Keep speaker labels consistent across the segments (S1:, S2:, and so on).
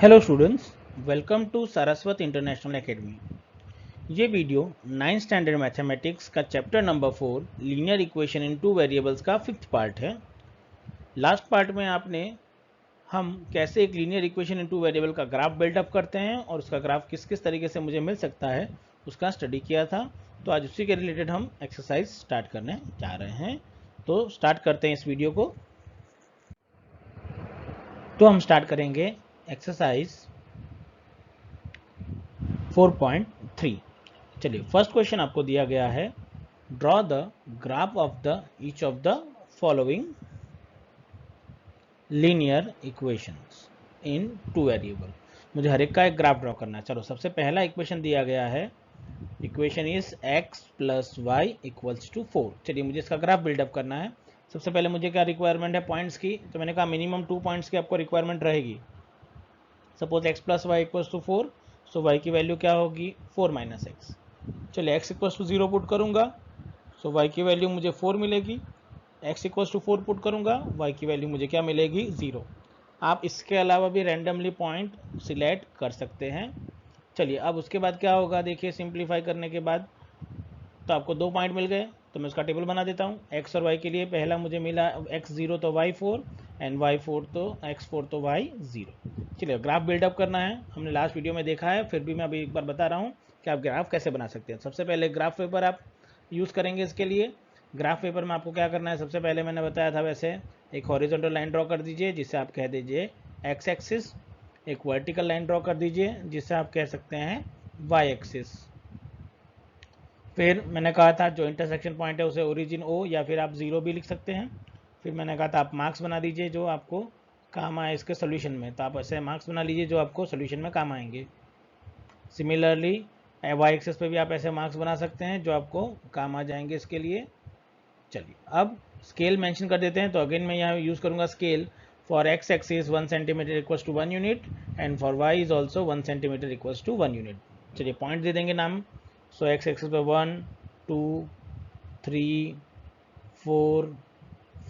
S1: Hello students, welcome to Saraswat international academy. ये video 9th standard mathematics का chapter number 4 linear equation in two variables का 5th part है। Last part में आपने हम कैसे एक linear equation in two variable का ग्राफ बिल्डअप करते हैं और उसका ग्राफ किस किस तरीके से मुझे मिल सकता है उसका स्टडी किया था। तो आज उसी के रिलेटेड हम एक्सरसाइज स्टार्ट करने जा रहे हैं। तो स्टार्ट करते हैं इस वीडियो को। तो हम स्टार्ट करेंगे एक्सरसाइज 4.3। चलिए, फर्स्ट क्वेश्चन आपको दिया गया है, draw the graph of the each of the following linear equations in two variable. मुझे हर एक का एक ग्राफ ड्रॉ करना है। चलो, सबसे पहला इक्वेशन दिया गया है, equation is x plus y equals to 4। चलिए, मुझे इसका ग्राफ बिल्डअप करना है। सबसे पहले मुझे क्या रिक्वायरमेंट है, पॉइंट्स की। तो मैंने कहा मिनिमम 2 पॉइंट्स की आपको रिक्वायरमेंट रहेगी। Suppose x plus y equals to 4, so y की वैल्यू क्या होगी, 4 माइनस एक्स। चलिए, x इक्वल्स टू 0 पुट करूंगा, सो y की वैल्यू मुझे 4 मिलेगी। x इक्वल्स टू 4 पुट करूंगा, y की वैल्यू मुझे क्या मिलेगी, 0। आप इसके अलावा भी रैंडमली पॉइंट सिलेक्ट कर सकते हैं। चलिए, अब उसके बाद क्या होगा, देखिए सिंप्लीफाई करने के बाद तो आपको 2 पॉइंट मिल गए। तो मैं उसका टेबल बना देता हूँ। x और y के लिए पहला मुझे मिला x 0 तो y 4 एंड y 4 तो x 4 तो y 0। चलिए, ग्राफ बिल्डअप करना है। हमने लास्ट वीडियो में देखा है, फिर भी मैं अभी एक बार बता रहा हूँ कि आप ग्राफ कैसे बना सकते हैं। सबसे पहले ग्राफ पेपर आप यूज़ करेंगे इसके लिए। ग्राफ पेपर में आपको क्या करना है, सबसे पहले मैंने बताया था वैसे एक हॉरिजॉन्टल लाइन ड्रॉ कर दीजिए जिससे आप कह दीजिए x एक्सिस। एक वर्टिकल लाइन ड्रॉ कर दीजिए जिससे आप कह सकते हैं y एक्सिस। फिर मैंने कहा था जो इंटरसेक्शन पॉइंट है उसे ओरिजिन ओ या फिर आप 0 भी लिख सकते हैं। फिर मैंने कहा था आप मार्क्स बना दीजिए जो आपको काम आए इसके सोल्यूशन में। तो आप ऐसे मार्क्स बना लीजिए जो आपको सोल्यूशन में काम आएंगे। सिमिलरली वाई एक्सेस पे भी आप ऐसे मार्क्स बना सकते हैं जो आपको काम आ जाएंगे इसके लिए। चलिए, अब स्केल मेंशन कर देते हैं। तो अगेन मैं यहाँ यूज़ करूँगा scale. For x axis 1 centimetre equals to 1 unit and for y is also 1 centimetre equals to 1 unit. चलिए, पॉइंट दे देंगे नाम। सो एक्स एक्सिस पे 1 2 3 4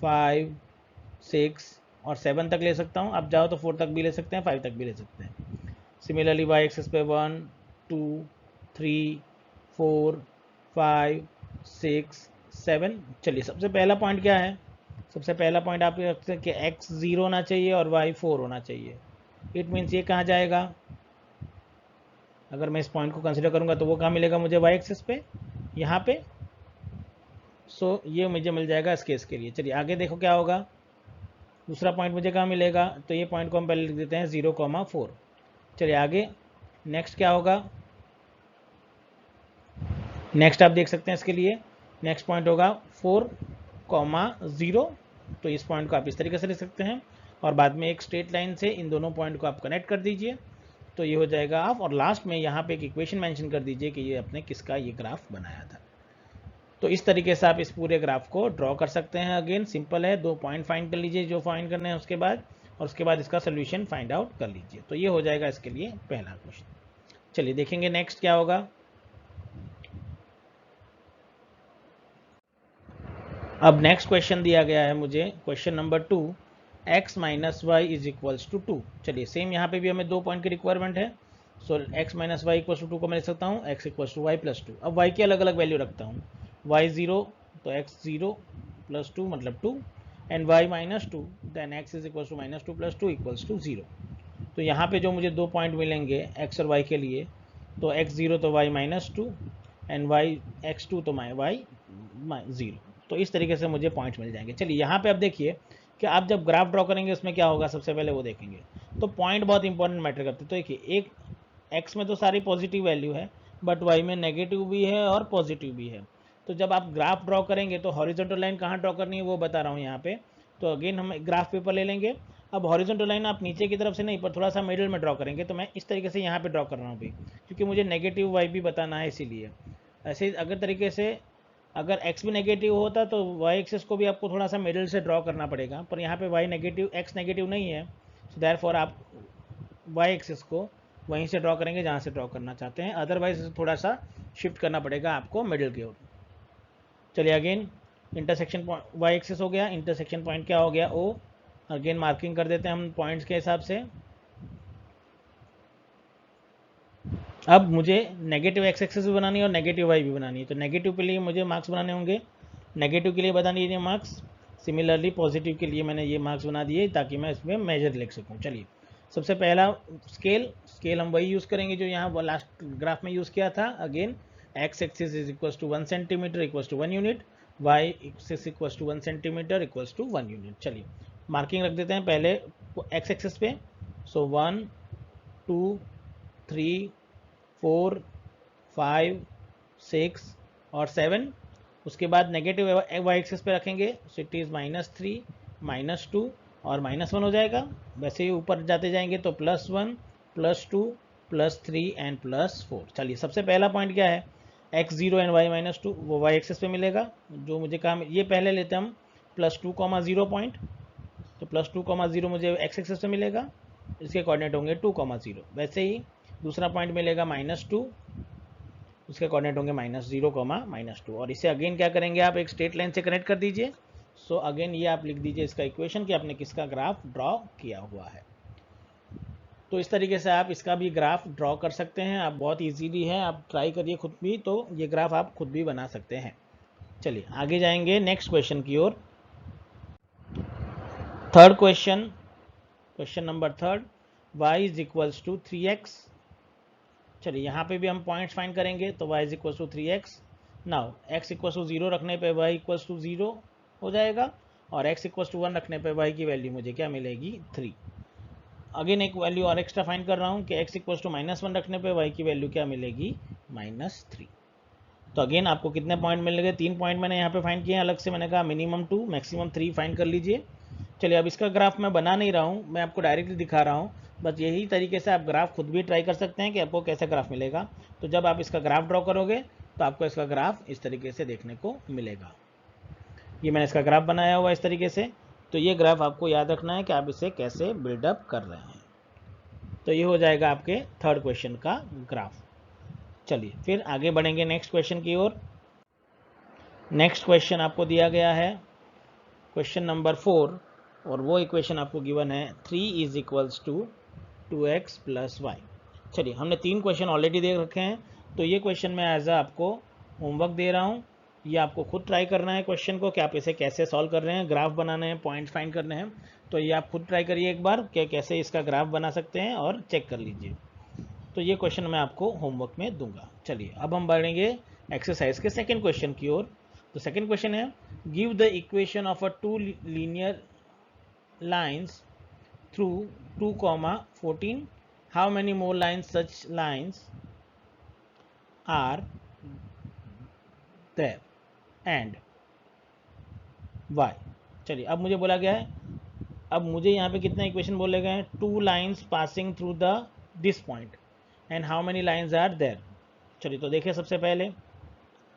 S1: 5 6 और 7 तक ले सकता हूँ। आप चाहो तो 4 तक भी ले सकते हैं, 5 तक भी ले सकते हैं। सिमिलरली वाई एक्सिस पे 1 2 3 4 5 6 7। चलिए, सबसे पहला पॉइंट क्या है, सबसे पहला पॉइंट आप रखते हैं कि x 0 होना चाहिए और y 4 होना चाहिए। इट मीन्स ये कहाँ जाएगा, अगर मैं इस पॉइंट को कंसिडर करूँगा तो वो कहाँ मिलेगा मुझे, y एक्सिस पे, यहाँ पे। सो ये मुझे मिल जाएगा इस केस के लिए। चलिए, आगे देखो क्या होगा। दूसरा पॉइंट मुझे कहाँ मिलेगा, तो ये पॉइंट को हम पहले लिख देते हैं 0,4। चलिए आगे, नेक्स्ट क्या होगा, नेक्स्ट आप देख सकते हैं इसके लिए नेक्स्ट पॉइंट होगा 4,0। तो इस पॉइंट को आप इस तरीके से लिख सकते हैं और बाद में एक स्ट्रेट लाइन से इन दोनों पॉइंट को आप कनेक्ट कर दीजिए। तो ये हो जाएगा आप, और लास्ट में यहाँ पे एक इक्वेशन मेंशन कर दीजिए कि ये आपने किसका ये ग्राफ बनाया था। तो इस तरीके से आप इस पूरे ग्राफ को ड्रॉ कर सकते हैं। अगेन सिंपल है, 2 पॉइंट फाइंड कर लीजिए जो फाइंड करने हैं उसके बाद, और उसके बाद इसका सोल्यूशन फाइंड आउट कर लीजिए। तो ये हो जाएगा इसके लिए पहला क्वेश्चन। चलिए देखेंगे नेक्स्ट क्या होगा। अब नेक्स्ट क्वेश्चन दिया गया है मुझे, question number 2, x minus y is equals to 2। चलिए, सेम यहाँ पे भी हमें 2 पॉइंट की रिक्वायरमेंट है। So x minus y equals to 2 को मैं लिख सकता हूँ x equals to y plus 2। अब y की अलग अलग वैल्यू रखता हूँ। y 0 तो x 0 प्लस 2 मतलब 2 and y minus 2 then x is equals to minus 2 plus 2 equals to 0। तो यहाँ पे जो मुझे 2 पॉइंट मिलेंगे x और y के लिए, तो x 0 तो y minus 2 and y x 2 तो y 0। तो इस तरीके से मुझे पॉइंट मिल जाएंगे। चलिए, यहाँ पे अब देखिए कि आप जब ग्राफ ड्रॉ करेंगे उसमें क्या होगा, सबसे पहले वो देखेंगे। तो पॉइंट बहुत इंपॉर्टेंट मैटर करते हैं। तो देखिए, एक x में तो सारी पॉजिटिव वैल्यू है, बट y में नेगेटिव भी है और पॉजिटिव भी है। तो जब आप ग्राफ ड्रॉ करेंगे तो हॉरिजॉन्टल लाइन कहाँ ड्रॉ करनी है वो बता रहा हूँ यहाँ पे। तो अगेन हम ग्राफ पेपर ले लेंगे। अब हॉरिजॉन्टल लाइन आप नीचे की तरफ से नहीं पर थोड़ा सा मिडिल में ड्रॉ करेंगे। तो मैं इस तरीके से यहाँ पे ड्रॉ कर रहा हूँ अभी, क्योंकि मुझे नेगेटिव y भी बताना है इसीलिए। ऐसे अगर तरीके से अगर x भी नेगेटिव होता तो y एक्सिस को भी आपको थोड़ा सा मिडिल से ड्रॉ करना पड़ेगा, पर यहाँ पे y नेगेटिव x नेगेटिव नहीं है। सो देयरफॉर आप y एक्सिस को वहीं से ड्रॉ करेंगे जहाँ से ड्रॉ करना चाहते हैं, अदरवाइज थोड़ा सा शिफ्ट करना पड़ेगा आपको मिडिल की ओर। चलिए again, intersection point y axis हो गया, इंटरसेक्शन पॉइंट क्या हो गया, o। अगेन मार्किंग कर देते हैं हम पॉइंट्स के हिसाब से। अब मुझे नेगेटिव एक्स एक्सेस भी बनानी है और नेगेटिव वाई भी बनानी है। तो नेगेटिव के लिए मुझे मार्क्स बनाने होंगे, नेगेटिव के लिए बता दीजिए मार्क्स। सिमिलरली पॉजिटिव के लिए मैंने ये मार्क्स बना दिए ताकि मैं इसमें मेजर लिख सकूँ। चलिए, सबसे पहला स्केल हम वही यूज़ करेंगे जो यहाँ लास्ट ग्राफ में यूज़ किया था। Again x axis is equals to 1 centimetre equals to 1 unit, y axis equals to 1 centimetre equals to 1 unit. चलिए मार्किंग रख देते हैं पहले एक्स एक्सिस पे। सो 1 2 3 4 5 6 और 7। उसके बाद नेगेटिव वाई एक्सिस पे रखेंगे, सो इट इज़ -3 -2 और -1 हो जाएगा। वैसे ही ऊपर जाते जाएंगे तो +1 +2 +3 एंड +4। चलिए सबसे पहला पॉइंट क्या है, x0 एंड y-2, वो वाई एक्सिस पे मिलेगा। जो मुझे काम ये पहले लेते हम +2, 0 पॉइंट। तो +2, 0 मुझे एक्स एक्सिस पे मिलेगा, इसके कोऑर्डिनेट होंगे 2, 0। वैसे ही दूसरा पॉइंट मिलेगा -2, उसके कोऑर्डिनेट होंगे -0, -2। और इसे अगेन क्या करेंगे, आप एक स्ट्रेट लाइन से कनेक्ट कर दीजिए। सो अगेन ये आप लिख दीजिए इसका इक्वेशन कि आपने किसका ग्राफ ड्रॉ किया हुआ है। तो इस तरीके से आप इसका भी ग्राफ ड्रॉ कर सकते हैं। आप बहुत इजीली है, आप ट्राई करिए खुद भी, तो ये ग्राफ आप खुद भी बना सकते हैं। चलिए आगे जाएंगे नेक्स्ट क्वेश्चन की ओर। Third question, question number third, y is equals to 3x। चलिए यहाँ पे भी हम पॉइंट्स फाइंड करेंगे। तो y is equals to 3x। Now x equals to 0 रखने पे y इक्वल्स टू 0 हो जाएगा, और x इक्वल्स टू 1 रखने पे y की वैल्यू मुझे क्या मिलेगी, 3। अगेन एक वैल्यू और एक्स्ट्रा फाइंड कर रहा हूँ कि x इक्वल्स टू -1 रखने पे y की वैल्यू क्या मिलेगी, -3। तो अगेन आपको कितने पॉइंट मिलेंगे, 3 पॉइंट मैंने यहाँ पे फाइंड किए हैं अलग से। मैंने कहा मिनिमम 2 मैक्सिमम 3 फाइंड कर लीजिए। चलिए अब इसका ग्राफ मैं बना नहीं रहा हूँ, मैं आपको डायरेक्टली दिखा रहा हूँ। बस यही तरीके से आप ग्राफ खुद भी ट्राई कर सकते हैं कि आपको कैसा ग्राफ मिलेगा। तो जब आप इसका ग्राफ ड्रॉ करोगे तो आपको इसका ग्राफ इस तरीके से देखने को मिलेगा। ये मैंने इसका ग्राफ बनाया हुआ इस तरीके से। तो ये ग्राफ आपको याद रखना है कि आप इसे कैसे बिल्डअप कर रहे हैं। तो ये हो जाएगा आपके थर्ड क्वेश्चन का ग्राफ। चलिए फिर आगे बढ़ेंगे नेक्स्ट क्वेश्चन की ओर। नेक्स्ट क्वेश्चन आपको दिया गया है क्वेश्चन नंबर 4, और वो इक्वेशन आपको गिवन है 3 is equals to 2x + y। चलिए हमने 3 क्वेश्चन ऑलरेडी देख रखे हैं, तो ये क्वेश्चन मैं एज आपको होमवर्क दे रहा हूँ। ये आपको खुद ट्राई करना है क्वेश्चन को कि आप इसे कैसे सॉल्व कर रहे हैं, ग्राफ बनाने हैं, पॉइंट फाइंड करने हैं। तो ये आप खुद ट्राई करिए एक बार कि कैसे इसका ग्राफ बना सकते हैं और चेक कर लीजिए। तो ये क्वेश्चन मैं आपको होमवर्क में दूंगा। चलिए अब हम बढ़ेंगे एक्सरसाइज के सेकेंड क्वेश्चन की ओर। तो सेकेंड क्वेश्चन है, give the equation of a 2 linear lines through 2, 14. How many more lines such lines are there and why? चलिए अब मुझे बोला गया है, अब मुझे यहाँ पे कितने इक्वेशन बोले गए हैं, 2 lines passing through the this point and how many lines are there. चलिए तो देखिए सबसे पहले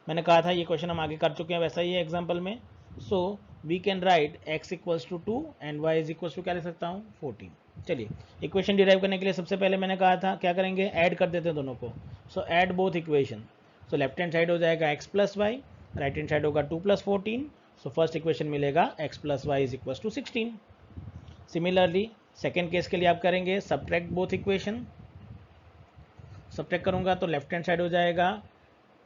S1: मैंने कहा था ये क्वेश्चन हम आगे कर चुके हैं, वैसा ही है एग्जाम्पल में। So we can write x equals to 2 and y is equals to क्या लिख सकता हूँ, 14। चलिए इक्वेशन डिराइव करने के लिए सबसे पहले मैंने कहा था क्या करेंगे, ऐड कर देते हैं दोनों को। So add both equation. So left hand side हो जाएगा x + y, right hand side होगा 2 + 14। सो फर्स्ट इक्वेशन मिलेगा x + y is equals to 16। Similarly second case के लिए आप करेंगे सब्ट्रैक्ट बोथ इक्वेशन। सब्ट्रैक्ट करूंगा तो लेफ्ट हैंड साइड हो जाएगा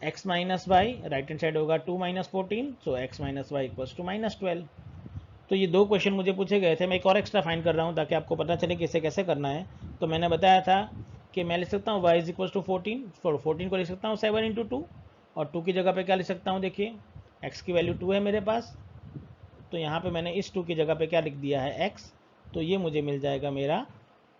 S1: x - y, right hand side होगा 2 - 14। सो x - y इक्वल्स टू -12। तो ये 2 क्वेश्चन मुझे पूछे गए थे। मैं एक और एक्स्ट्रा फाइंड कर रहा हूँ ताकि आपको पता चले कि इसे कैसे करना है। तो मैंने बताया था कि मैं लिख सकता हूँ y इज इक्वल्स टू 14। 14 को लिख सकता हूँ 7 × 2, और 2 की जगह पे क्या लिख सकता हूँ, देखिए x की वैल्यू 2 है मेरे पास। तो यहाँ पे मैंने इस 2 की जगह पे क्या लिख दिया है, x। तो ये मुझे मिल जाएगा मेरा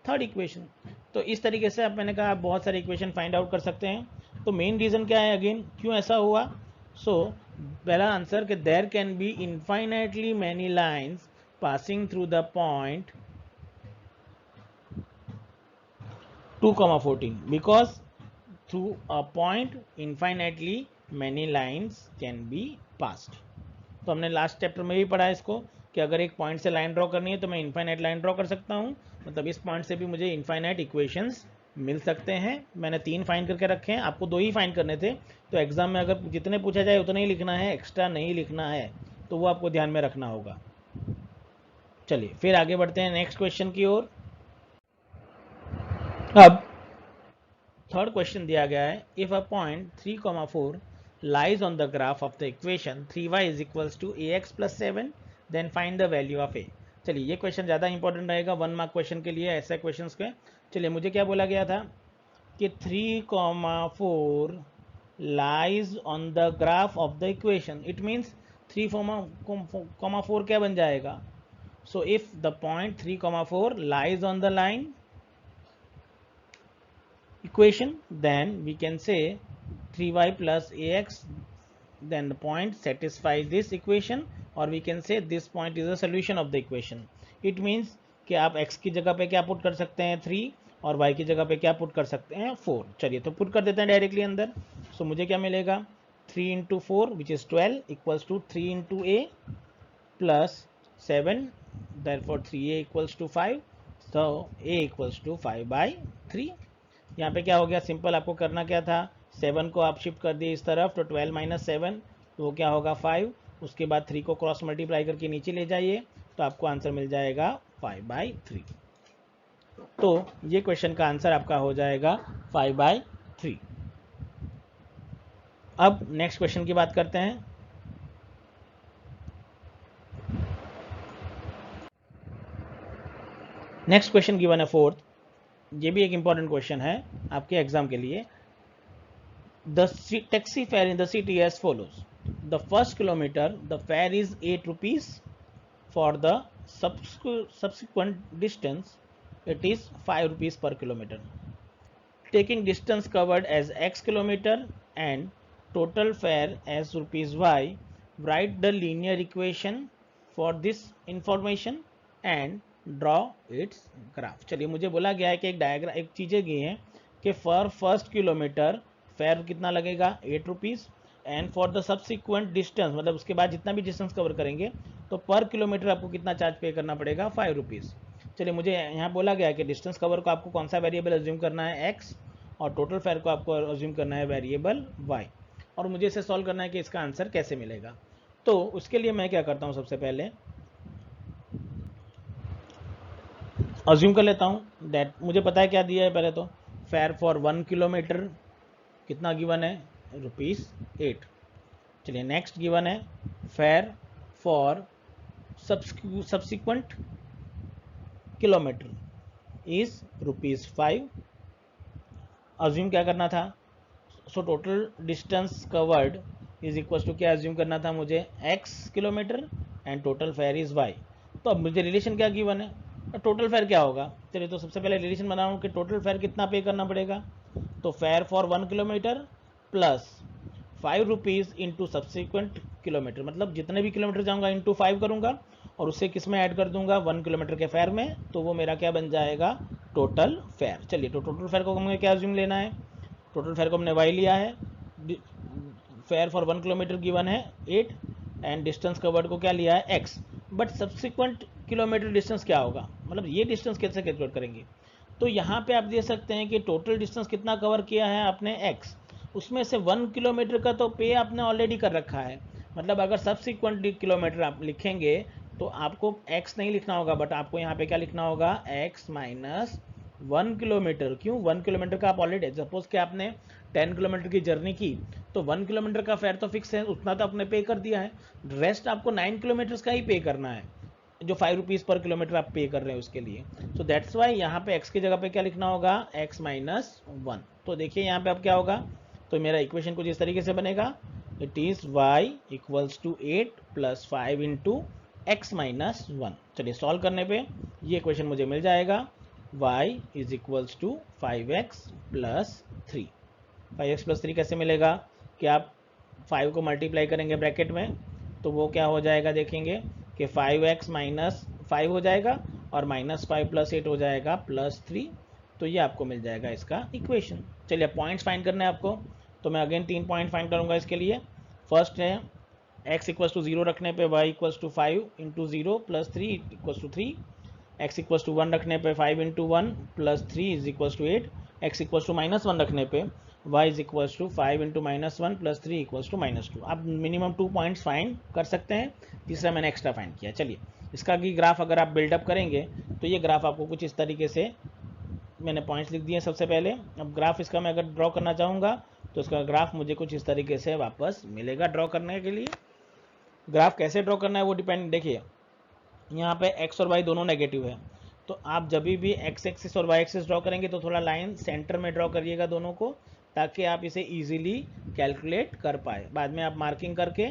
S1: थर्ड इक्वेशन। तो इस तरीके से अब मैंने कहा आप बहुत सारे इक्वेशन फाइंड आउट कर सकते हैं। तो मेन रीज़न क्या है, अगेन क्यों ऐसा हुआ। सो पहला आंसर कि there can be infinitely many lines passing through the point 2, 14 because through a point infinitely many lines can be passed. तो हमने लास्ट चैप्टर में भी पढ़ा है इसको कि अगर एक पॉइंट से लाइन ड्रॉ करनी है तो मैं इनफाइनाइट लाइन ड्रॉ कर सकता हूँ। मतलब इस पॉइंट से भी मुझे इनफाइनाइट इक्वेशंस मिल सकते हैं। मैंने 3 फाइंड करके रखे हैं, आपको 2 ही फाइंड करने थे। तो एग्जाम में अगर जितने पूछा जाए उतना ही लिखना है, एक्स्ट्रा नहीं लिखना है, तो वो आपको ध्यान में रखना होगा। चलिए फिर आगे बढ़ते हैं नेक्स्ट क्वेश्चन की ओर। अब थर्ड क्वेश्चन दिया गया है, if a point 3,4 lies on the graph of the equation 3y is equals to ax plus 7 then find the value of a। चलिए ये क्वेश्चन ज़्यादा इंपॉर्टेंट रहेगा 1 मार्क क्वेश्चन के लिए, ऐसे क्वेश्चंस के। चलिए मुझे क्या बोला गया था कि 3,4 lies on the graph of the equation, it means 3,4 क्या बन जाएगा? So if the point 3,4 lies on the line equation, then we can say 3y plus ax, then the point satisfies this equation, or we can say this point is a solution of the equation। it means कि आप x की जगह पे क्या put कर सकते हैं 3 और y की जगह पे क्या पुट कर सकते हैं 4। चलिए तो पुट कर देते हैं डायरेक्टली अंदर। सो मुझे क्या मिलेगा 3 into 4 which is 12 equals to 3 into a plus 7, therefore 3a equals to 5, so a equals to 5/3। यहाँ पे क्या हो गया, सिंपल आपको करना क्या था, 7 को आप शिफ्ट कर दिए इस तरफ, तो 12 माइनस 7 तो वो क्या होगा 5। उसके बाद 3 को क्रॉस मल्टीप्लाई करके नीचे ले जाइए तो आपको आंसर मिल जाएगा 5/3। तो ये क्वेश्चन का आंसर आपका हो जाएगा 5/3। अब नेक्स्ट क्वेश्चन की बात करते हैं। नेक्स्ट क्वेश्चन गिवन है फोर्थ, ये भी एक इंपॉर्टेंट क्वेश्चन है आपके एग्जाम के लिए। The taxi fare in the city as follows. The first kilometre the fare is 8 rupees, for the subsequent distance it is 5 rupees per kilometer। taking distance covered as x kilometer and total fare as rupees y, write the linear equation for this information and draw its graph। चलिए मुझे बोला गया है कि एक diagram, एक चीज़ें गई हैं कि फॉर फर्स्ट किलोमीटर फेयर कितना लगेगा 8 rupees, and for the subsequent distance, मतलब उसके बाद जितना भी डिस्टेंस कवर करेंगे तो पर किलोमीटर आपको कितना चार्ज पे करना पड़ेगा 5 रुपीज़। चलिए मुझे यहाँ बोला गया है कि डिस्टेंस कवर को आपको कौन सा वेरिएबल अज्यूम करना है x, और टोटल फेयर को आपको अज्यूम करना है वेरिएबल y, और मुझे इसे सॉल्व करना है कि इसका आंसर कैसे मिलेगा। तो उसके लिए मैं क्या करता हूँ, सबसे पहले अज्यूम कर लेता हूँ दैट मुझे पता है क्या दिया है। पहले तो फेयर फॉर 1 किलोमीटर कितना गिवन है ₹8। चलिए नेक्स्ट गिवन है fare for subsequent kilometre is ₹5। Assume क्या करना था, so total distance covered is equal to क्या अज्यूम करना था मुझे x kilometre and total fare is y। तो अब मुझे रिलेशन क्या गिवन है, टोटल फेयर क्या होगा। चलिए तो सबसे पहले रिलेशन बनाऊँ कि टोटल फेयर कितना पे करना पड़ेगा, तो fare for 1 kilometre plus 5 rupees into subsequent kilometre, मतलब जितने भी किलोमीटर जाऊँगा इंटू 5 करूँगा और उससे किस में ऐड कर दूंगा 1 किलोमीटर के फेयर में, तो वो मेरा क्या बन जाएगा टोटल फेयर। चलिए तो टोटल फेयर को हमें क्या अज्यूम लेना है, टोटल फेयर को हमने y लिया है, फेयर फॉर 1 किलोमीटर गिवन है 8 एंड डिस्टेंस कवर्ड को क्या लिया है x। But subsequent kilometre distance क्या होगा, मतलब ये डिस्टेंस कैसे कैलकुलेट करेंगे। तो यहाँ पे आप दे सकते हैं कि टोटल डिस्टेंस कितना कवर किया है आपने x, उसमें से 1 किलोमीटर का तो पे आपने ऑलरेडी कर रखा है। मतलब अगर सब्सिक्वेंट किलोमीटर आप लिखेंगे तो आपको x नहीं लिखना होगा, बट आपको यहाँ पे क्या लिखना होगा x माइनस 1 किलोमीटर। क्यों 1 किलोमीटर का आप ऑलरेडी, सपोज कि आपने 10 किलोमीटर की जर्नी की तो 1 किलोमीटर का फेयर तो फिक्स है, उतना तो आपने पे कर दिया है, रेस्ट आपको 9 किलोमीटर्स का ही पे करना है, जो 5 रुपीज़ पर किलोमीटर आप पे कर रहे हैं उसके लिए। सो दैट्स वाई यहाँ पे x की जगह पे क्या लिखना होगा x माइनस 1। तो देखिए यहाँ पे अब क्या होगा, तो मेरा इक्वेशन कुछ इस तरीके से बनेगा, it is y equals to 8 plus 5 into x minus 1। चलिए सॉल्व करने पे ये इक्वेशन मुझे मिल जाएगा y is equals to 5x plus 3। 5x plus 3 कैसे मिलेगा कि आप 5 को मल्टीप्लाई करेंगे ब्रैकेट में तो वो क्या हो जाएगा, देखेंगे कि 5x माइनस 5 हो जाएगा और माइनस 5 प्लस 8 हो जाएगा प्लस 3। तो ये आपको मिल जाएगा इसका इक्वेशन। चलिए पॉइंट्स फाइंड करने हैं आपको, तो मैं अगेन 3 पॉइंट फाइंड करूँगा इसके लिए। फर्स्ट है x इक्वल्स टू 0 रखने पे y equals to 5 into 0 plus 3 equals to 3, x equals to 1 रखने पे 5 into 1 plus 3 is equals to 8, x equals to minus 1 रखने पे y is equals to 5 into minus 1 plus 3 equals to minus 2। आप minimum 2 points find कर सकते हैं, तीसरा मैंने एक्स्ट्रा फाइंड किया। चलिए इसका भी ग्राफ अगर आप बिल्डअप करेंगे तो ये ग्राफ आपको कुछ इस तरीके से मैंने पॉइंट्स लिख दिए सबसे पहले। अब ग्राफ इसका मैं अगर ड्रॉ करना चाहूँगा तो इसका ग्राफ मुझे कुछ इस तरीके से वापस मिलेगा ड्रॉ करने के लिए। ग्राफ कैसे ड्रॉ करना है वो डिपेंड, देखिए यहाँ पे x और y दोनों नेगेटिव है, तो आप जब भी x एक्सिस और y एक्सिस ड्रॉ करेंगे तो थोड़ा लाइन सेंटर में ड्रॉ करिएगा दोनों को, ताकि आप इसे इजीली कैलकुलेट कर पाए। बाद में आप मार्किंग करके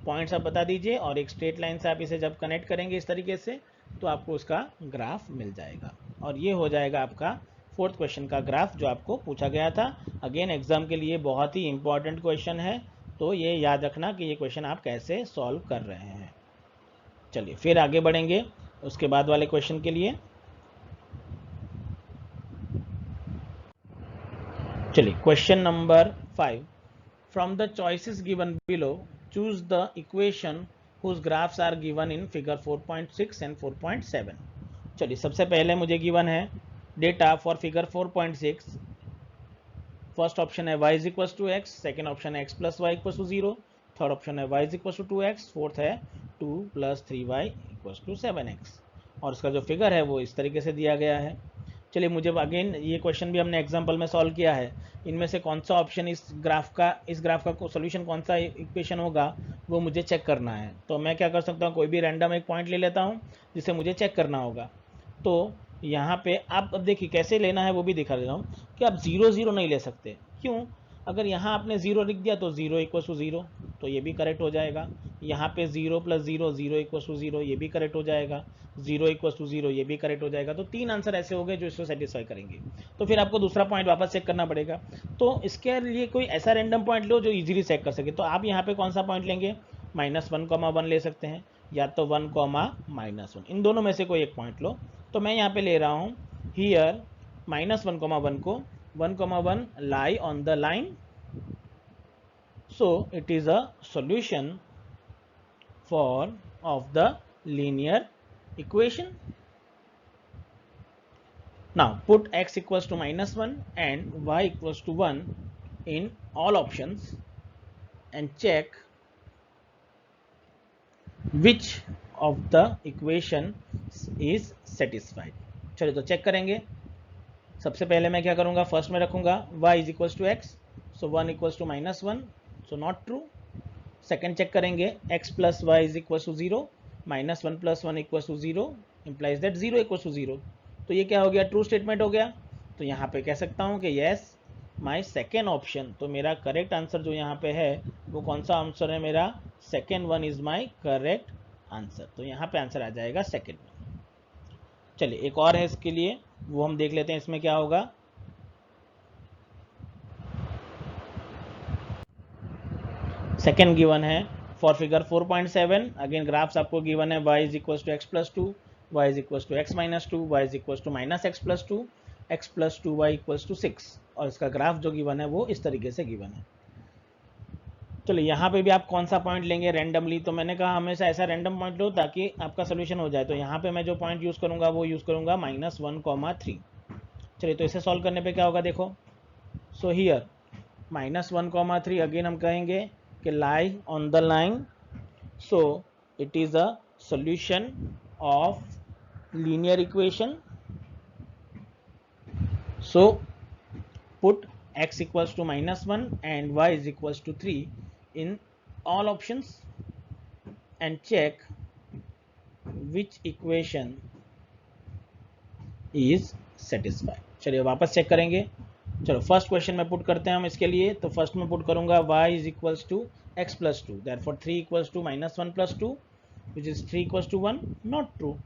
S1: पॉइंट्स आप बता दीजिए, और एक स्ट्रेट लाइन से आप इसे जब कनेक्ट करेंगे इस तरीके से तो आपको उसका ग्राफ मिल जाएगा। और ये हो जाएगा आपका फोर्थ क्वेश्चन का ग्राफ जो आपको पूछा गया था। अगेन एग्जाम के लिए बहुत ही इंपॉर्टेंट क्वेश्चन है, तो ये याद रखना कि ये क्वेश्चन आप कैसे सॉल्व कर रहे हैं। चलिए फिर आगे बढ़ेंगे उसके बाद वाले क्वेश्चन के लिए। चलिए question number 5, from the choices given below choose the equation whose graphs are given in figure 4.6 and 4.7। चलिए सबसे पहले मुझे गिवन है data for figure 4.6। First option है y is equal to x, second option है x plus y equal to 0, third option है y is equal to 2x, fourth है 2 plus 3y equal to 7x, और इसका जो figure है वो इस तरीके से दिया गया है। चलिए मुझे अगेन ये क्वेश्चन भी हमने एग्जांपल में सॉल्व किया है, इनमें से कौन सा ऑप्शन इस ग्राफ का सोल्यूशन कौन सा इक्वेशन होगा वो मुझे चेक करना है। तो मैं क्या कर सकता हूँ, कोई भी रैंडम एक पॉइंट ले लेता हूँ जिसे मुझे चेक करना होगा। तो यहाँ पे आप अब देखिए कैसे लेना है वो भी दिखा देता हूँ कि आप 0 0 नहीं ले सकते। क्यों? अगर यहाँ आपने 0 लिख दिया तो 0 इक्वल टू 0, तो ये भी करेक्ट हो जाएगा। यहाँ पे 0 प्लस 0 0 इक्वल टू 0, ये भी करेक्ट हो जाएगा। 0 इक्वल टू 0 ये भी करेक्ट हो जाएगा। तो 3 आंसर ऐसे हो गए जो इसको सेटिस्फाई करेंगे। तो फिर आपको दूसरा पॉइंट वापस चेक करना पड़ेगा। तो इसके लिए कोई ऐसा रैंडम पॉइंट लो जो इजीली चेक कर सके। तो आप यहाँ पे कौन सा पॉइंट लेंगे, -1, 1 ले सकते हैं, या तो 1, -1, इन दोनों में से कोई एक पॉइंट लो। तो मैं यहाँ पे ले रहा हूँ हियर -1, 1 को 1, 1 lie on the line, so it is a solution for of the linear equation. Now put x equals to -1 and y equals to 1 in all options and check which of the equation is satisfied. चलिए तो check करेंगे। सबसे पहले मैं क्या करूंगा, first में रखूंगा y is equals to x, so 1 equals to -1, so not true. Second check करेंगे x plus y is equals to 0, -1 plus 1 equals to 0 implies that 0 equals to 0। तो ये क्या हो गया, ट्रू स्टेटमेंट हो गया। तो यहाँ पे कह सकता हूँ कि येस माई सेकेंड ऑप्शन, तो मेरा करेक्ट आंसर जो यहाँ पे है वो कौन सा आंसर है, मेरा second one is my correct answer. तो यहाँ पे आंसर आ जाएगा सेकेंड वन। चलिए एक और है इसके लिए, वो हम देख लेते हैं इसमें क्या होगा। सेकेंड गिवन है फॉर फिगर 4.7, अगेन ग्राफ्स आपको गिवन है y is equals to x plus 2, y is equals to x minus 2, y is equals to minus x plus 2, x plus 2y equals to 6, और इसका graph जो given है वो इस तरीके से गिवन है। चलिए यहाँ पे भी आप कौन सा पॉइंट लेंगे रैंडमली, तो मैंने कहा हमेशा ऐसा रैंडम पॉइंट लो ताकि आपका सोल्यूशन हो जाए। तो यहाँ पे मैं जो पॉइंट यूज़ करूँगा वो यूज़ करूँगा -1, 3। चलिए तो इसे सॉल्व करने पे क्या होगा, देखो। सो हियर -1, 3 अगेन हम कहेंगे कि lie on the line, so it is a solution of linear equation. So put x equals to -1 and y is equals to 3 in all options and check which equation is satisfied। चलिए वापस check करेंगे। चलो first question में put करते हैं हम इसके लिए। तो फर्स्ट में पुट करूंगा y is equals to x plus 2, therefore 3 equals to -1 plus 2 which is 3 equals to 1, not true।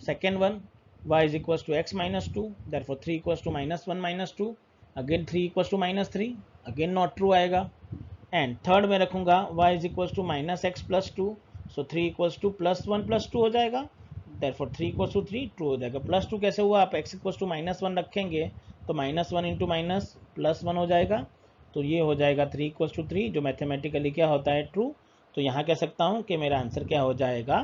S1: Second one, y is equals to x minus 2, therefore 3 equals to -1 minus 2, again 3 equals to -3, again not true आएगा। And third में रखूंगा y is equals to -x plus 2, so 3 equals to +1 plus 2 हो जाएगा, therefore 3 equals to 3 true हो जाएगा। +2 कैसे हुआ, आप x इक्वल्स टू -1 रखेंगे तो -1 इंटू माइनस +1 हो जाएगा, तो ये हो जाएगा 3 इक्वल्स टू 3, जो मैथमेटिकली क्या होता है, ट्रू। तो यहाँ कह सकता हूँ कि मेरा आंसर क्या हो जाएगा,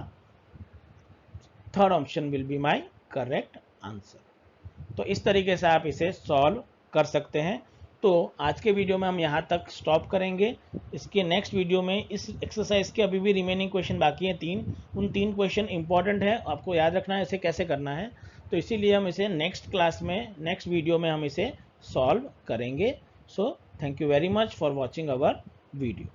S1: third option will be my correct answer. तो इस तरीके से आप इसे सॉल्व कर सकते हैं। तो आज के वीडियो में हम यहाँ तक स्टॉप करेंगे। इसके नेक्स्ट वीडियो में इस एक्सरसाइज के अभी भी रिमेनिंग क्वेश्चन बाकी हैं 3, उन 3 क्वेश्चन इंपॉर्टेंट है, आपको याद रखना है इसे कैसे करना है। तो इसीलिए हम इसे नेक्स्ट क्लास में, नेक्स्ट वीडियो में हम इसे सॉल्व करेंगे। So thank you very much for watching our video.